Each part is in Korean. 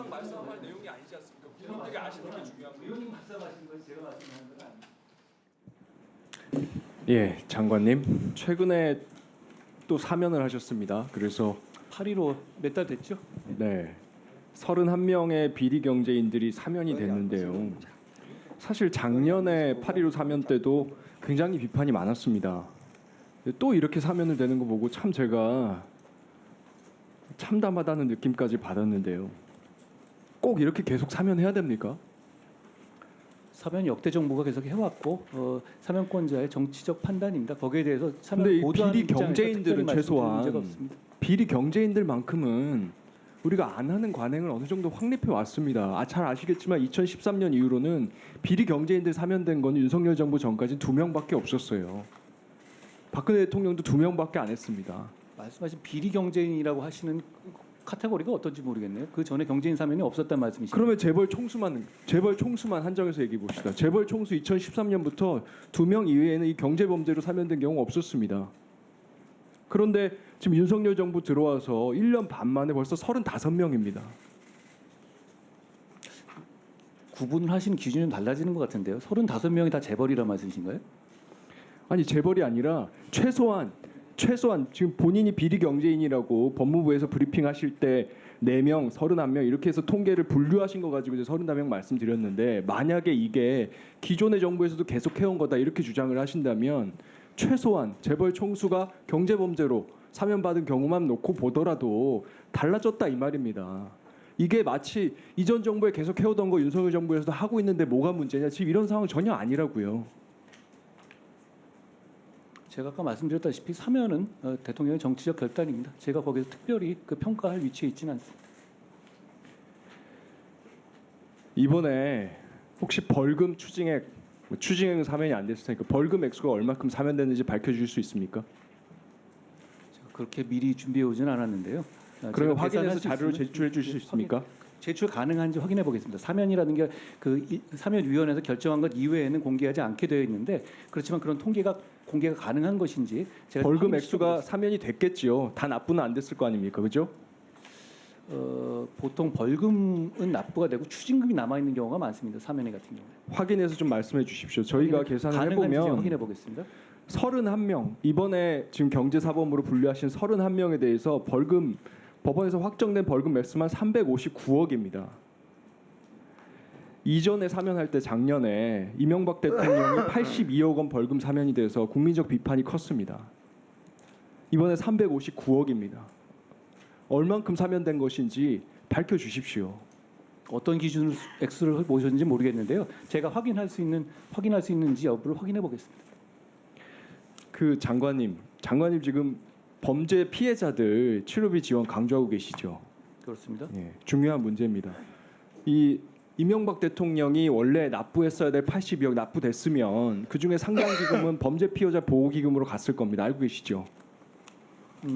저랑 말씀할 내용이 아니지 않습니까? 국민들이 아시는 게 중요한 거예요. 의원님 말씀하신 건 제가 말씀하는 건 아닙니다. 예, 장관님 최근에 또 사면을 하셨습니다. 그래서 8.15 몇 달 됐죠? 네, 31명의 비리 경제인들이 사면이 됐는데요. 사실 작년에 8.15 사면 때도 굉장히 비판이 많았습니다. 또 이렇게 사면을 되는 거 보고 참 제가 참담하다는 느낌까지 받았는데요. 꼭 이렇게 계속 사면해야 됩니까? 사면 역대 정부가 계속 해왔고 사면권자의 정치적 판단입니다. 거기에 대해서 근데 사면 이 보도하는 비리 입장에서 경제인들은 특별히 말씀드릴 최소한 문제가 없습니다. 비리 경제인들만큼은 우리가 안 하는 관행을 어느 정도 확립해 왔습니다. 잘 아시겠지만 2013년 이후로는 비리 경제인들 사면된 건 윤석열 정부 전까지 2명밖에 없었어요. 박근혜 대통령도 2명밖에 안 했습니다. 말씀하신 비리 경제인이라고 하시는 카테고리가 어떤지 모르겠네요. 그 전에 경제인 사면이 없었단 말씀이시죠? 그러면 재벌 총수만 한정해서 얘기해 봅시다. 재벌 총수 2013년부터 2명 이외에는 이 경제 범죄로 사면된 경우가 없었습니다. 그런데 지금 윤석열 정부 들어와서 1년 반 만에 벌써 35명입니다. 구분을 하시는 기준이 좀 달라지는 것 같은데요. 35명이 다 재벌이란 말씀이신가요? 아니 재벌이 아니라 최소한 지금 본인이 비리 경제인이라고 법무부에서 브리핑하실 때 4명, 31명 이렇게 해서 통계를 분류하신 거 가지고 이제 34명 말씀드렸는데 만약에 이게 기존의 정부에서도 계속 해온 거다 이렇게 주장을 하신다면 최소한 재벌 총수가 경제범죄로 사면받은 경우만 놓고 보더라도 달라졌다 이 말입니다. 이게 마치 이전 정부에 계속 해오던 거 윤석열 정부에서도 하고 있는데 뭐가 문제냐 지금 이런 상황 전혀 아니라고요. 제가 아까 말씀드렸다시피 사면은 대통령의 정치적 결단입니다. 제가 거기서 특별히 그 평가할 위치에 있지는 않습니다. 이번에 혹시 벌금 추징액은 사면이 안 됐을 테니까 벌금 액수가 얼마큼 사면됐는지 밝혀주실 수 있습니까? 제가 그렇게 미리 준비해 오진 않았는데요. 그러면 제가 확인해서 계산할 수 자료를 있으면 제출해 주실 수 있습니까? 제출 가능한지 확인해 보겠습니다. 사면이라는 게 그 사면위원회에서 결정한 것 이외에는 공개하지 않게 되어 있는데 그렇지만 그런 통계가 공개가 가능한 것인지 제가 벌금 확인해 액수가 보겠습니다. 사면이 됐겠지요. 다 납부는 안 됐을 거 아닙니까, 그죠? 보통 벌금은 납부가 되고 추징금이 남아 있는 경우가 많습니다. 사면회 같은 경우에. 확인해서 좀 말씀해 주십시오. 저희가 계산을 가능한지 해보면 확인해 보겠습니다. 31명 이번에 지금 경제사범으로 분류하신 31명에 대해서 벌금 법원에서 확정된 벌금 액수만 359억입니다. 이전에 사면할 때 작년에 이명박 대통령이 82억 원 벌금 사면이 돼서 국민적 비판이 컸습니다. 이번에 359억입니다. 얼만큼 사면된 것인지 밝혀주십시오. 어떤 기준으로 액수를 보셨는지 모르겠는데요. 제가 확인할 수 있는지 여부를 확인해 보겠습니다. 그 장관님 지금 범죄 피해자들 치료비 지원 강조하고 계시죠? 그렇습니다. 예, 중요한 문제입니다. 이 이명박 대통령이 원래 납부했어야 될 82억 납부됐으면 그중에 상당 기금은 범죄 피해자 보호 기금으로 갔을 겁니다. 알고 계시죠?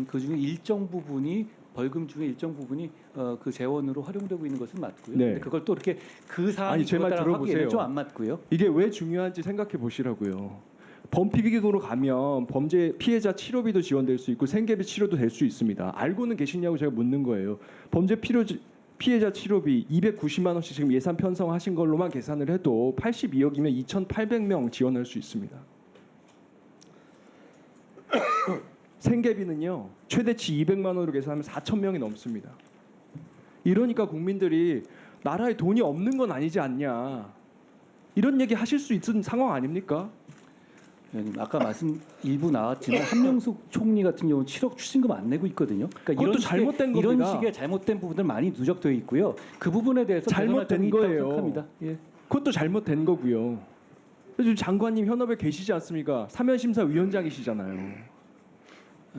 그 중에 일정 부분이 벌금 중에 일정 부분이 그 재원으로 활용되고 있는 것은 맞고요. 네. 근데 그걸 또 이렇게 그 사안이 아니, 제말 그렇다라고 들어보세요. 하기에는 좀 안 맞고요. 이게 왜 중요한지 생각해 보시라고요. 범피비기금으로 가면 범죄 피해자 치료비도 지원될 수 있고 생계비 치료도 될 수 있습니다. 알고는 계시냐고 제가 묻는 거예요. 범죄 피해자 치료비 290만 원씩 지금 예산 편성하신 걸로만 계산을 해도 82억이면 2,800명 지원할 수 있습니다. 생계비는요 최대치 200만 원으로 계산하면 4,000명이 넘습니다. 이러니까 국민들이 나라에 돈이 없는 건 아니지 않냐 이런 얘기 하실 수 있는 상황 아닙니까? 의원님, 아까 말씀 일부 나왔지만 한명숙 총리 같은 경우는 7억 추징금 안 내고 있거든요. 그러니까 그것도 잘못된 겁니다. 이런 식의 잘못된 부분들 많이 누적되어 있고요. 그 부분에 대해서 잘못된 거예요. 생각합니다. 예. 그것도 잘못된 거고요. 지금 장관님 현업에 계시지 않습니까? 사면심사위원장이시잖아요.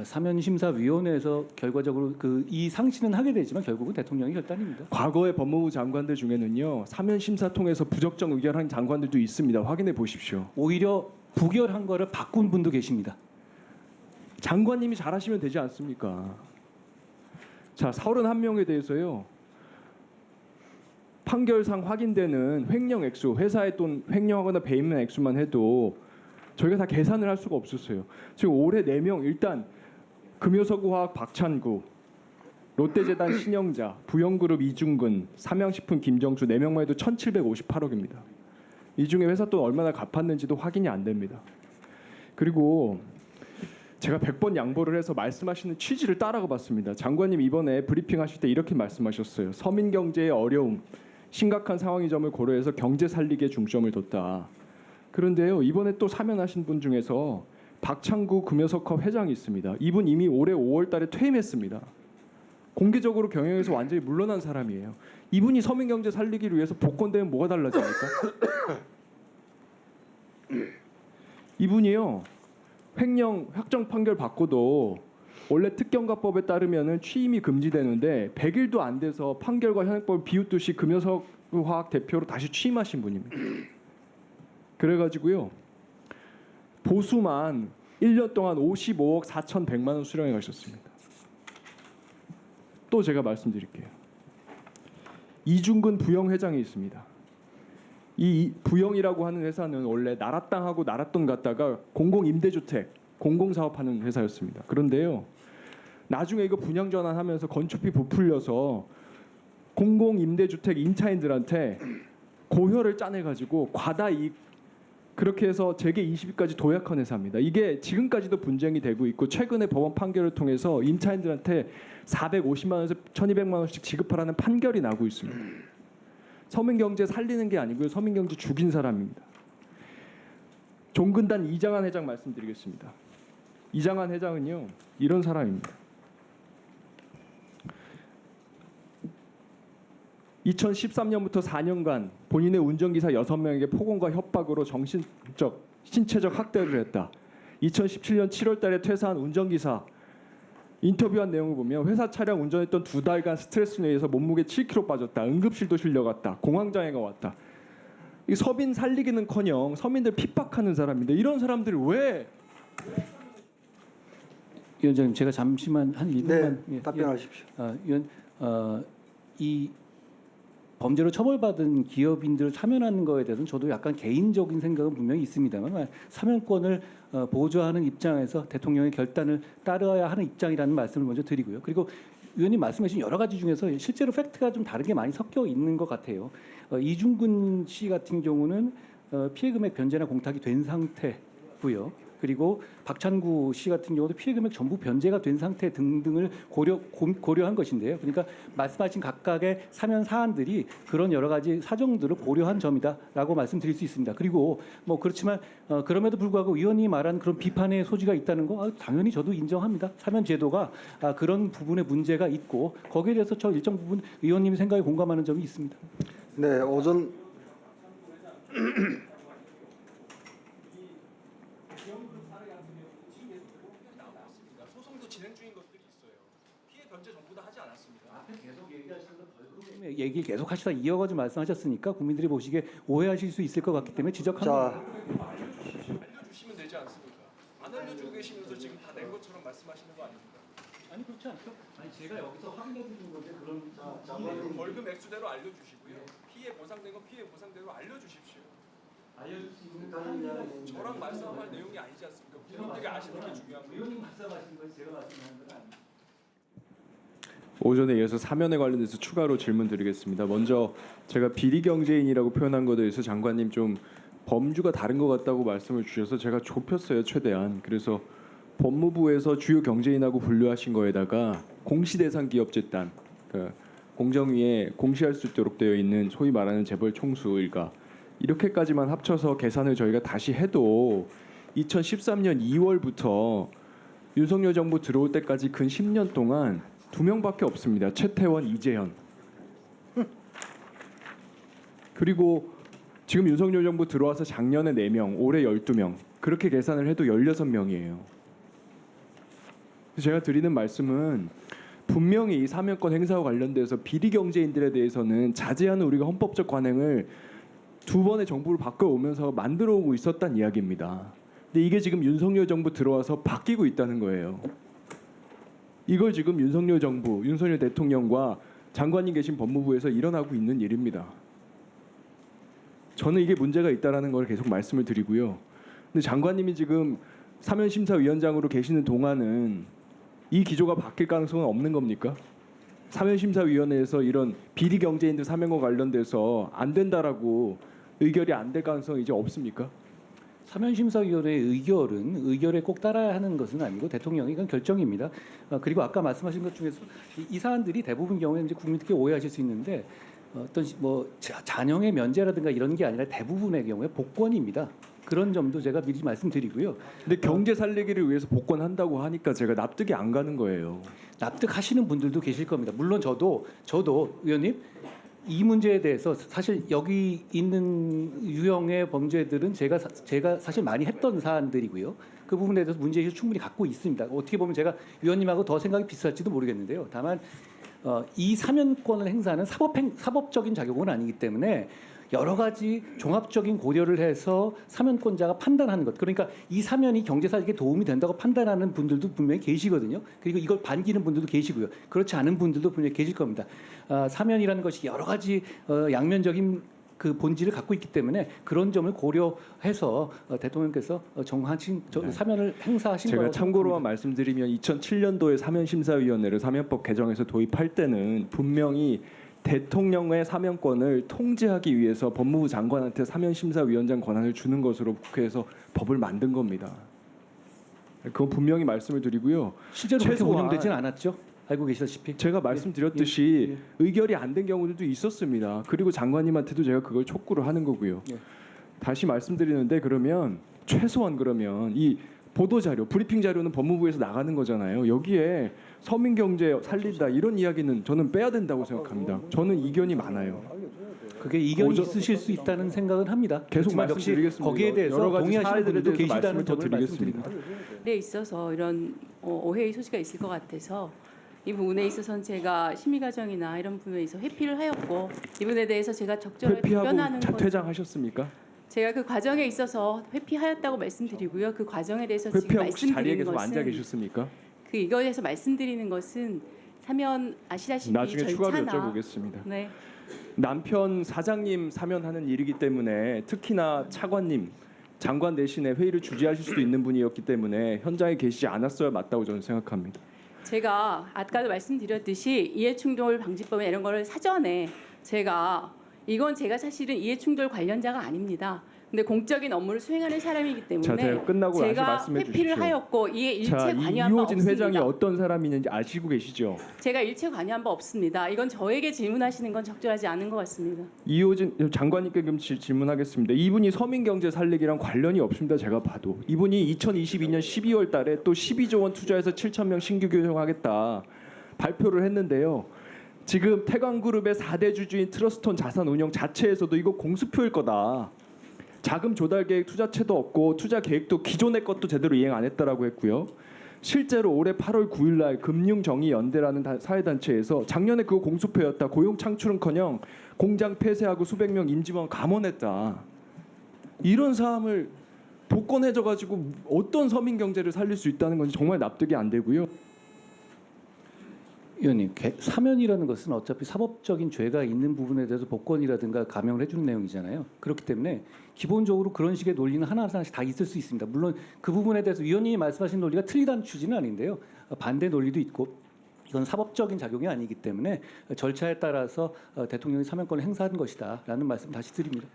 사면심사위원회에서 결과적으로 이 상신은 하게 되지만 결국은 대통령의 결단입니다. 과거의 법무부 장관들 중에는요 사면심사 통해서 부적정 의결한 장관들도 있습니다. 확인해 보십시오. 오히려 부결한 거를 바꾼 분도 계십니다. 장관님이 잘하시면 되지 않습니까? 자, 31명에 대해서요. 판결상 확인되는 횡령 액수, 회사의 돈 횡령하거나 배임한 액수만 해도 저희가 다 계산을 할 수가 없었어요. 지금 올해 4명 일단 금요서구화학 박찬구, 롯데재단 신영자, 부영그룹 이중근, 삼양식품 김정주 4명만 해도 1,758억입니다. 이 중에 회사 돈 얼마나 갚았는지도 확인이 안 됩니다. 그리고 제가 100번 양보를 해서 말씀하시는 취지를 따라가 봤습니다. 장관님 이번에 브리핑하실 때 이렇게 말씀하셨어요. 서민 경제의 어려움, 심각한 상황의 점을 고려해서 경제 살리기에 중점을 뒀다. 그런데요, 이번에 또 사면하신 분 중에서 박창구 금요석화 회장이 있습니다. 이분 이미 올해 5월달에 퇴임했습니다. 공개적으로 경영에서 완전히 물러난 사람이에요. 이분이 서민 경제 살리기를 위해서 복권되면 뭐가 달라집니까? 이분이요, 횡령 확정 판결 받고도 원래 특경가법에 따르면은 취임이 금지되는데 100일도 안 돼서 판결과 현행법을 비웃듯이 금요석 화학 대표로 다시 취임하신 분입니다. 그래가지고요, 보수만 1년 동안 55억 4,100만 원 수령해 가셨습니다. 또 제가 말씀드릴게요. 이중근 부영 회장이 있습니다. 이 부영이라고 하는 회사는 원래 나라 땅하고 나라 돈 갖다가 공공 임대주택, 공공 사업하는 회사였습니다. 그런데요, 나중에 이거 분양 전환하면서 건축비 부풀려서 공공 임대주택 임차인들한테 고효를 짜내 가지고 과다 이익, 그렇게 해서 재계 20위까지 도약한 회사입니다. 이게 지금까지도 분쟁이 되고 있고, 최근에 법원 판결을 통해서 임차인들한테 450만 원에서 1,200만 원씩 지급하라는 판결이 나고 있습니다. 서민경제 살리는 게 아니고요, 서민경제 죽인 사람입니다. 종근단 이장한 회장 말씀드리겠습니다. 이장한 회장은요, 이런 사람입니다. 2013년부터 4년간 본인의 운전기사 6명에게 폭언과 협박으로 정신적, 신체적 학대를 했다. 2017년 7월 달에 퇴사한 운전기사 인터뷰한 내용을 보면 회사 차량 운전했던 2달간 스트레스에 의해서 몸무게 7kg 빠졌다. 응급실도 실려갔다. 공황장애가 왔다. 이 서민 살리기는커녕 서민들 핍박하는 사람인데, 이런 사람들이 왜? 위원장님, 제가 잠시만 한 1분만 답변하십시오. 이 범죄로 처벌받은 기업인들을 사면하는 거에 대해서는 저도 약간 개인적인 생각은 분명히 있습니다만, 사면권을 보좌하는 입장에서 대통령의 결단을 따라야 하는 입장이라는 말씀을 먼저 드리고요. 그리고 위원님 말씀하신 여러 가지 중에서 실제로 팩트가 좀 다르게 많이 섞여 있는 것 같아요. 이중근 씨 같은 경우는 피해금액 변제나 공탁이 된 상태고요. 그리고 박찬구 씨 같은 경우도 피해금액 전부 변제가 된 상태 등등을 고려한 것인데요. 그러니까 말씀하신 각각의 사면 사안들이 그런 여러 가지 사정들을 고려한 점이다라고 말씀드릴 수 있습니다. 그리고 뭐 그렇지만 그럼에도 불구하고 위원님이 말한 그런 비판의 소지가 있다는 거 당연히 저도 인정합니다. 사면 제도가 그런 부분에 문제가 있고, 거기에 대해서 저 일정 부분 위원님이 생각에 공감하는 점이 있습니다. 네, 오전 소송도 진행 중인 것들이 있어요. 피해 변제 전부 다 하지 않았습니다. 계속 얘기를 계속 하시다 이어가지고 말씀하셨으니까 국민들이 보시기에 오해하실 수 있을 것 같기 때문에 지적합니다. 알려주시면 되지 않습니까? 안 알려주고 계시면서 지금 다 낸 것처럼 말씀하시는 거 아닙니까? 아니 그렇지 않죠. 아니 제가 여기서 확인해 드리는 건데 그런 벌금 액수대로 알려주시고요. 피해 보상된 건 피해 보상대로 알려주십시오. 알려줄 수 있는 저랑 말씀할 내용이 아니지 않습니까? 국민들이 아시는 게 중요한 거예요. 의원님 말씀하신 거 제가 말씀하는 건 아니에요. 오전에 이어서 사면에 관련해서 추가로 질문드리겠습니다. 먼저 제가 비리 경제인이라고 표현한 것에 대해서 장관님 좀 범주가 다른 것 같다고 말씀을 주셔서 제가 좁혔어요, 최대한. 그래서 법무부에서 주요 경제인하고 분류하신 거에다가 공시대상 기업재단, 그러니까 공정위에 공시할 수 있도록 되어 있는 소위 말하는 재벌 총수 일가, 이렇게까지만 합쳐서 계산을 저희가 다시 해도 2013년 2월부터 윤석열 정부 들어올 때까지 근 10년 동안 2명밖에 없습니다. 최태원, 이재현. 그리고 지금 윤석열 정부 들어와서 작년에 4명, 올해 12명. 그렇게 계산을 해도 16명이에요. 제가 드리는 말씀은 분명히 이 사면권 행사와 관련돼서 비리 경제인들에 대해서는 자제하는 우리가 헌법적 관행을 2번의 정부를 바꿔오면서 만들어 오고 있었다는 이야기입니다. 근데 이게 지금 윤석열 정부 들어와서 바뀌고 있다는 거예요. 이걸 지금 윤석열 정부, 윤석열 대통령과 장관님 계신 법무부에서 일어나고 있는 일입니다. 저는 이게 문제가 있다라는 걸 계속 말씀을 드리고요. 근데 장관님이 지금 사면심사위원장으로 계시는 동안은 이 기조가 바뀔 가능성은 없는 겁니까? 사면심사위원회에서 이런 비리 경제인들 사면과 관련돼서 안 된다라고 의결이 안 될 가능성이 이제 없습니까? 사면심사위원회의 의결에 꼭 따라야 하는 것은 아니고 대통령이 이건 결정입니다. 그리고 아까 말씀하신 것 중에서 이 사안들이 대부분 경우에 이제 국민들께 오해하실 수 있는데 어떤 뭐 잔영의 면제라든가 이런 게 아니라 대부분의 경우에 복권입니다. 그런 점도 제가 미리 말씀드리고요. 근데 경제 살리기를 위해서 복권한다고 하니까 제가 납득이 안 가는 거예요. 납득하시는 분들도 계실 겁니다. 물론 저도 의원님 이 문제에 대해서 사실 여기 있는 유형의 범죄들은 제가 사실 많이 했던 사안들이고요. 그 부분에 대해서 문제의식을 충분히 갖고 있습니다. 어떻게 보면 제가 위원님하고 더 생각이 비슷할지도 모르겠는데요. 다만 이 사면권을 행사하는 사법적인 자격은 아니기 때문에 여러 가지 종합적인 고려를 해서 사면권자가 판단하는 것. 그러니까 이 사면이 경제사익에 도움이 된다고 판단하는 분들도 분명히 계시거든요. 그리고 이걸 반기는 분들도 계시고요. 그렇지 않은 분들도 분명히 계실 겁니다. 사면이라는 것이 여러 가지 양면적인 그 본질을 갖고 있기 때문에 그런 점을 고려해서 대통령께서 정하신 사면을 행사하신 제가 거라고 참고로만 말씀드리면 2007년도에 사면심사위원회를 사면법 개정해서 도입할 때는 분명히 대통령의 사면권을 통제하기 위해서 법무부 장관한테 사면심사위원장 권한을 주는 것으로 국회에서 법을 만든 겁니다. 그건 분명히 말씀을 드리고요. 실제로 그렇게 최소한- 운영되지는 않았죠. 알고 계시다시피. 제가 말씀드렸듯이 의결이 안 된 경우들도 있었습니다. 그리고 장관님한테도 제가 그걸 촉구를 하는 거고요. 예. 다시 말씀드리는데 그러면 최소한 그러면 이 보도 자료, 브리핑 자료는 법무부에서 나가는 거잖아요. 여기에 서민 경제 살린다 이런 이야기는 저는 빼야 된다고 생각합니다. 저는 이견이 많아요. 그게 이견이 있으실 수 있다는 생각은 합니다. 계속 그렇지만 역시 말씀드리겠습니다. 거기에 대해서 여러 가지 동의하시는 사례들에 분들도 대해서 계시다는 말씀을 더 점을 드리겠습니다. 말씀드립니다. 에 있어서 이런 오해의 소지가 있을 것 같아서 이 부분에 있어서는 제가 심의 과정이나 이런 부분에 있어 회피를 하였고 이 부분에 대해서 제가 적절하게 회피하고 답변하는 것 퇴장하셨습니까? 제가 그 과정에 있어서 회피하였다고 말씀드리고요. 그 과정에 대해서 지금 회피하고 혹시 자리에 말씀드리는 계속 앉아 것은 계셨습니까? 그 이거에 대해서 말씀드리는 것은 사면 아시다시피 나중에 추가로 절차나 여쭤보겠습니다. 네. 남편 사장님 사면하는 일이기 때문에 특히나 차관님 장관 대신에 회의를 주재하실 수도 있는 분이었기 때문에 현장에 계시지 않았어야 맞다고 저는 생각합니다. 제가 아까도 말씀드렸듯이 이해충돌 방지법에 이런 거를 사전에 이건 제가 사실은 이해충돌 관련자가 아닙니다. 근데 공적인 업무를 수행하는 사람이기 자, 때문에 제가 끝나고 다시 제가 말씀해 회피를 주십시오. 하였고 이에 일체 자, 관여한 바 이호진 없습니다. 회장이 어떤 사람이는지 아시고 계시죠? 제가 일체 관여한 바 없습니다. 이건 저에게 질문하시는 건 적절하지 않은 것 같습니다. 이호진 장관님께 그럼 질문하겠습니다. 이분이 서민경제 살리기랑 관련이 없습니다. 제가 봐도 이분이 2022년 12월 달에 또 12조 원 투자해서 7천 명 신규 교육하겠다 발표를 했는데요. 지금 태광그룹의 4대 주주인 트러스톤 자산운용 자체에서도 이거 공수표일 거다. 자금 조달 계획 투자체도 없고 투자 계획도 기존의 것도 제대로 이행 안 했다라고 했고요. 실제로 올해 8월 9일 날 금융정의연대라는 사회단체에서 작년에 그거 공수표였다. 고용 창출은커녕 공장 폐쇄하고 수백 명 임직원 감원했다. 이런 사람을 복권해줘 가지고 어떤 서민 경제를 살릴 수 있다는 건지 정말 납득이 안 되고요. 의원님, 사면이라는 것은 어차피 사법적인 죄가 있는 부분에 대해서 복권이라든가 감형을 해주는 내용이잖아요. 그렇기 때문에 기본적으로 그런 식의 논리는 하나하나씩 다 있을 수 있습니다. 물론 그 부분에 대해서 위원님이 말씀하신 논리가 틀리다는 취지는 아닌데요. 반대 논리도 있고 이건 사법적인 작용이 아니기 때문에 절차에 따라서 대통령이 사면권을 행사하는 것이다라는 말씀 다시 드립니다.